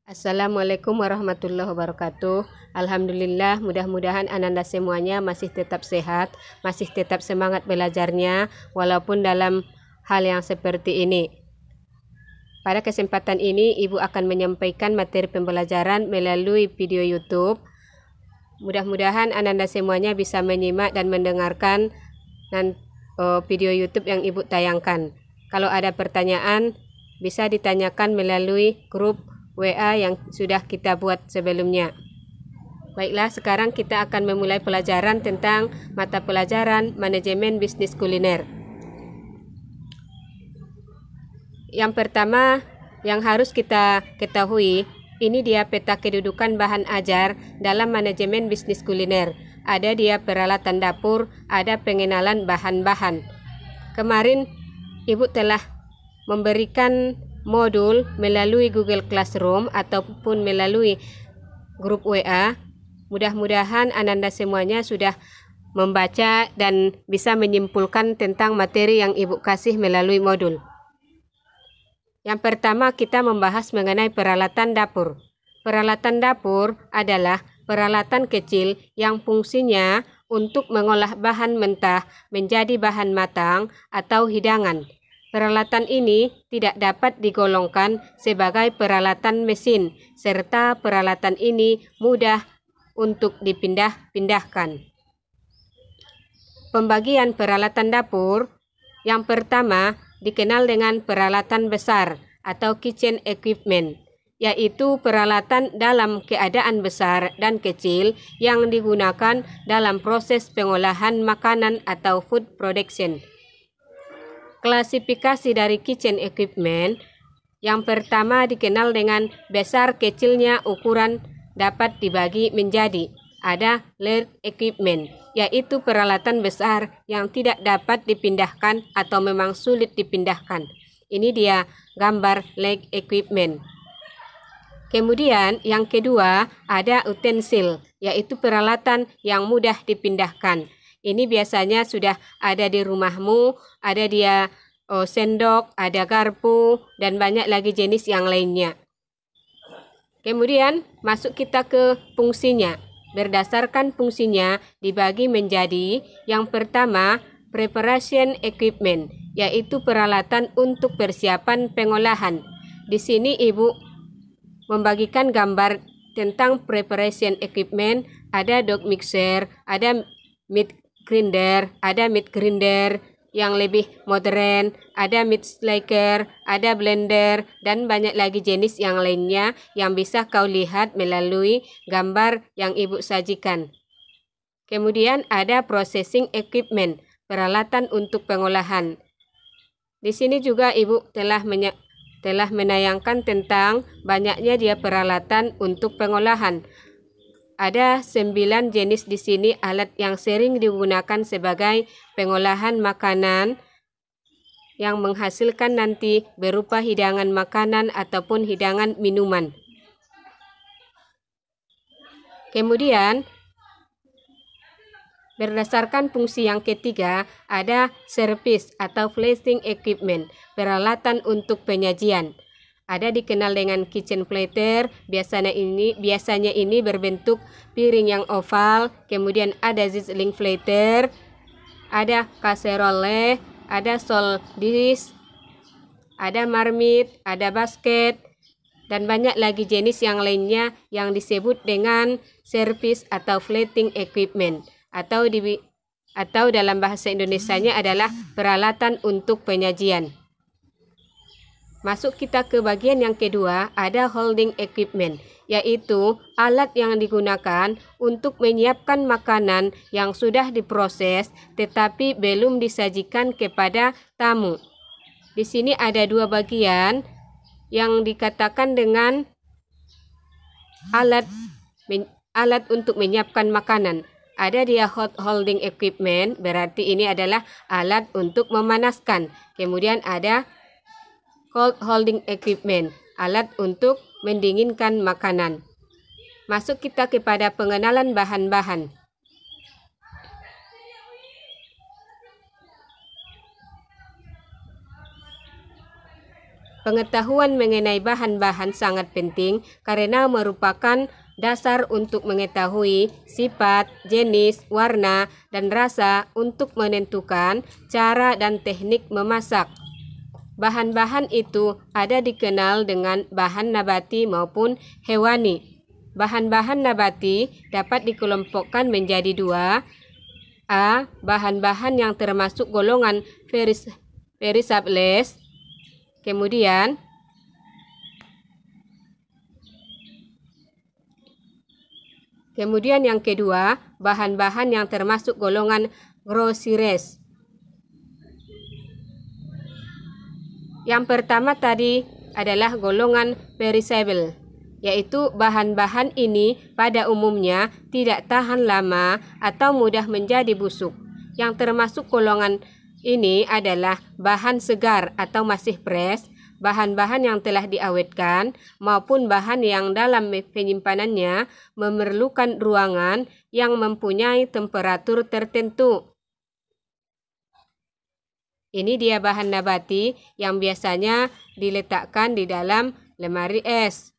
Assalamualaikum warahmatullahi wabarakatuh. Alhamdulillah, mudah-mudahan Ananda semuanya masih tetap sehat, masih tetap semangat belajarnya, walaupun dalam hal yang seperti ini. Pada kesempatan ini, Ibu akan menyampaikan materi pembelajaran melalui video YouTube. Mudah-mudahan Ananda semuanya bisa menyimak dan mendengarkan video YouTube yang Ibu tayangkan. Kalau ada pertanyaan, bisa ditanyakan melalui grup WA yang sudah kita buat sebelumnya. Baiklah, sekarang kita akan memulai pelajaran tentang mata pelajaran manajemen bisnis kuliner. Yang pertama yang harus kita ketahui, ini dia peta kedudukan bahan ajar dalam manajemen bisnis kuliner. Ada dia peralatan dapur, ada pengenalan bahan-bahan. Kemarin Ibu telah memberikan modul melalui Google Classroom ataupun melalui grup WA. Mudah-mudahan Ananda semuanya sudah membaca dan bisa menyimpulkan tentang materi yang Ibu kasih melalui modul. Yang pertama kita membahas mengenai peralatan dapur. Peralatan dapur adalah peralatan kecil yang fungsinya untuk mengolah bahan mentah menjadi bahan matang atau hidangan. Peralatan ini tidak dapat digolongkan sebagai peralatan mesin, serta peralatan ini mudah untuk dipindah-pindahkan. Pembagian peralatan dapur yang pertama dikenal dengan peralatan besar atau kitchen equipment, yaitu peralatan dalam keadaan besar dan kecil yang digunakan dalam proses pengolahan makanan atau food production. Klasifikasi dari kitchen equipment yang pertama dikenal dengan besar kecilnya ukuran dapat dibagi menjadi ada large equipment, yaitu peralatan besar yang tidak dapat dipindahkan atau memang sulit dipindahkan. Ini dia gambar large equipment. Kemudian yang kedua ada utensil, yaitu peralatan yang mudah dipindahkan. Ini biasanya sudah ada di rumahmu, ada dia sendok, ada garpu, dan banyak lagi jenis yang lainnya. Kemudian masuk kita ke fungsinya. Berdasarkan fungsinya dibagi menjadi yang pertama preparation equipment, yaitu peralatan untuk persiapan pengolahan. Di sini Ibu membagikan gambar tentang preparation equipment. Ada dog mixer, ada meat grinder, ada meat grinder yang lebih modern, ada meat slacker, ada blender, dan banyak lagi jenis yang lainnya yang bisa kau lihat melalui gambar yang Ibu sajikan. Kemudian ada processing equipment, peralatan untuk pengolahan. Di sini juga Ibu telah menayangkan tentang banyaknya dia peralatan untuk pengolahan. Ada 9 jenis di sini alat yang sering digunakan sebagai pengolahan makanan yang menghasilkan nanti berupa hidangan makanan ataupun hidangan minuman. Kemudian berdasarkan fungsi yang ketiga ada service atau flashing equipment, peralatan untuk penyajian. Ada dikenal dengan kitchen platter, biasanya ini berbentuk piring yang oval. Kemudian ada sizzling platter, ada casserole, ada salt dish, ada marmite, ada basket, dan banyak lagi jenis yang lainnya yang disebut dengan service atau flashing equipment, atau dalam bahasa Indonesianya adalah peralatan untuk penyajian. Masuk kita ke bagian yang kedua, ada holding equipment, yaitu alat yang digunakan untuk menyiapkan makanan yang sudah diproses tetapi belum disajikan kepada tamu. Di sini ada dua bagian yang dikatakan dengan alat untuk menyiapkan makanan. Ada dia hot holding equipment, berarti ini adalah alat untuk memanaskan. Kemudian ada cold holding equipment, alat untuk mendinginkan makanan. Masuk kita kepada pengenalan bahan-bahan. Pengetahuan mengenai bahan-bahan sangat penting karena merupakan dasar untuk mengetahui sifat, jenis, warna, dan rasa untuk menentukan cara dan teknik memasak. Bahan-bahan itu ada dikenal dengan bahan nabati maupun hewani. Bahan-bahan nabati dapat dikelompokkan menjadi dua. A. Bahan-bahan yang termasuk golongan perishables. Kemudian yang kedua, bahan-bahan yang termasuk golongan groceries. Yang pertama tadi adalah golongan perishable, yaitu bahan-bahan ini pada umumnya tidak tahan lama atau mudah menjadi busuk. Yang termasuk golongan ini adalah bahan segar atau masih fresh, bahan-bahan yang telah diawetkan, maupun bahan yang dalam penyimpanannya memerlukan ruangan yang mempunyai temperatur tertentu. Ini dia bahan nabati yang biasanya diletakkan di dalam lemari es.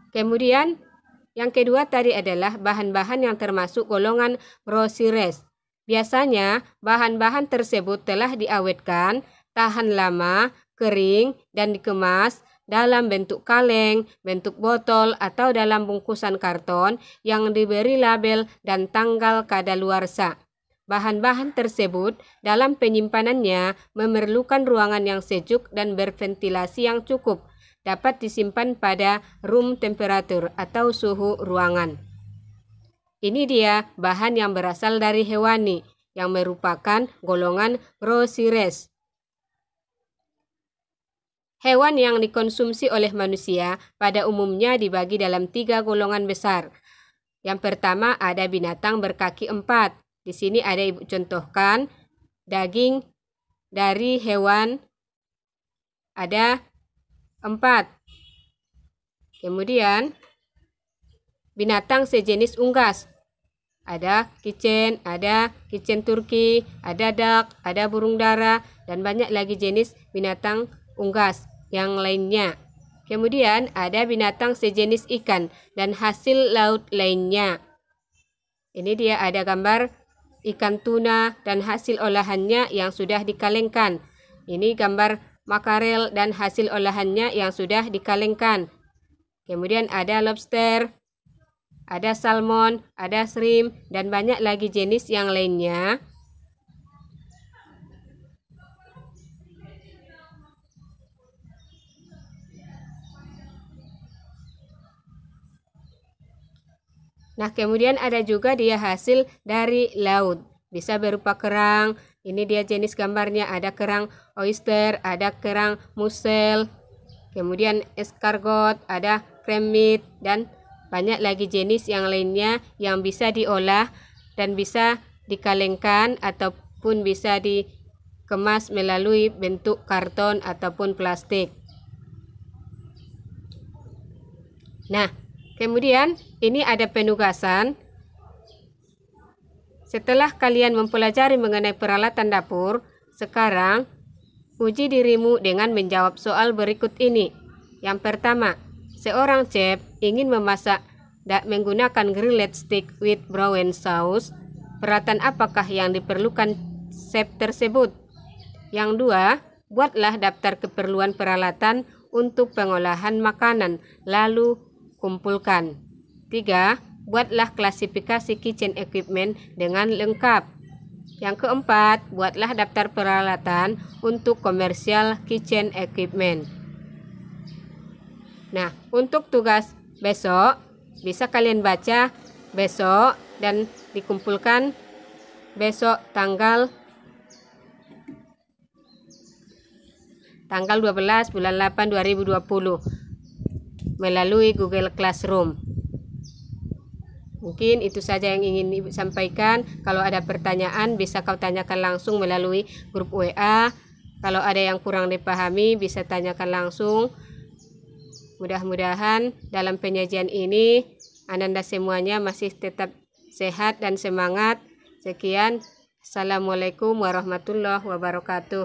Kemudian yang kedua tadi adalah bahan-bahan yang termasuk golongan groceries. Biasanya bahan-bahan tersebut telah diawetkan, tahan lama, kering, dan dikemas dalam bentuk kaleng, bentuk botol, atau dalam bungkusan karton yang diberi label dan tanggal kadaluarsa. Bahan-bahan tersebut dalam penyimpanannya memerlukan ruangan yang sejuk dan berventilasi yang cukup. Dapat disimpan pada room temperature atau suhu ruangan. Ini dia bahan yang berasal dari hewani yang merupakan golongan groceries. Hewan yang dikonsumsi oleh manusia pada umumnya dibagi dalam 3 golongan besar. Yang pertama ada binatang berkaki 4. Di sini ada ibu contohkan daging dari hewan ada 4. Kemudian binatang sejenis unggas. Ada kicen Turki, ada duck, ada burung dara, dan banyak lagi jenis binatang unggas yang lainnya. Kemudian ada binatang sejenis ikan dan hasil laut lainnya. Ini dia ada gambar ikan tuna dan hasil olahannya yang sudah dikalengkan. Ini gambar makarel dan hasil olahannya yang sudah dikalengkan. Kemudian ada lobster, ada salmon, ada shrimp, dan banyak lagi jenis yang lainnya. Nah, kemudian ada juga dia hasil dari laut. Bisa berupa kerang. Ini dia jenis gambarnya, ada kerang oyster, ada kerang musel, kemudian escargot, ada crab meat, dan banyak lagi jenis yang lainnya yang bisa diolah dan bisa dikalengkan ataupun bisa dikemas melalui bentuk karton ataupun plastik. Nah, kemudian ini ada penugasan. Setelah kalian mempelajari mengenai peralatan dapur, sekarang uji dirimu dengan menjawab soal berikut ini. Yang pertama, seorang chef ingin memasak menggunakan grilled steak with brown sauce. Peralatan apakah yang diperlukan chef tersebut? Yang dua, buatlah daftar keperluan peralatan untuk pengolahan makanan, lalu kumpulkan. 3. Buatlah klasifikasi kitchen equipment dengan lengkap. Yang keempat, buatlah daftar peralatan untuk komersial kitchen equipment. Nah, untuk tugas besok, bisa kalian baca besok dan dikumpulkan besok tanggal 12 bulan 8 2020 melalui Google Classroom. Mungkin itu saja yang ingin Ibu sampaikan. Kalau ada pertanyaan bisa kau tanyakan langsung melalui grup WA. Kalau ada yang kurang dipahami bisa tanyakan langsung. Mudah-mudahan dalam penyajian ini Ananda semuanya masih tetap sehat dan semangat. Sekian. Assalamualaikum warahmatullahi wabarakatuh.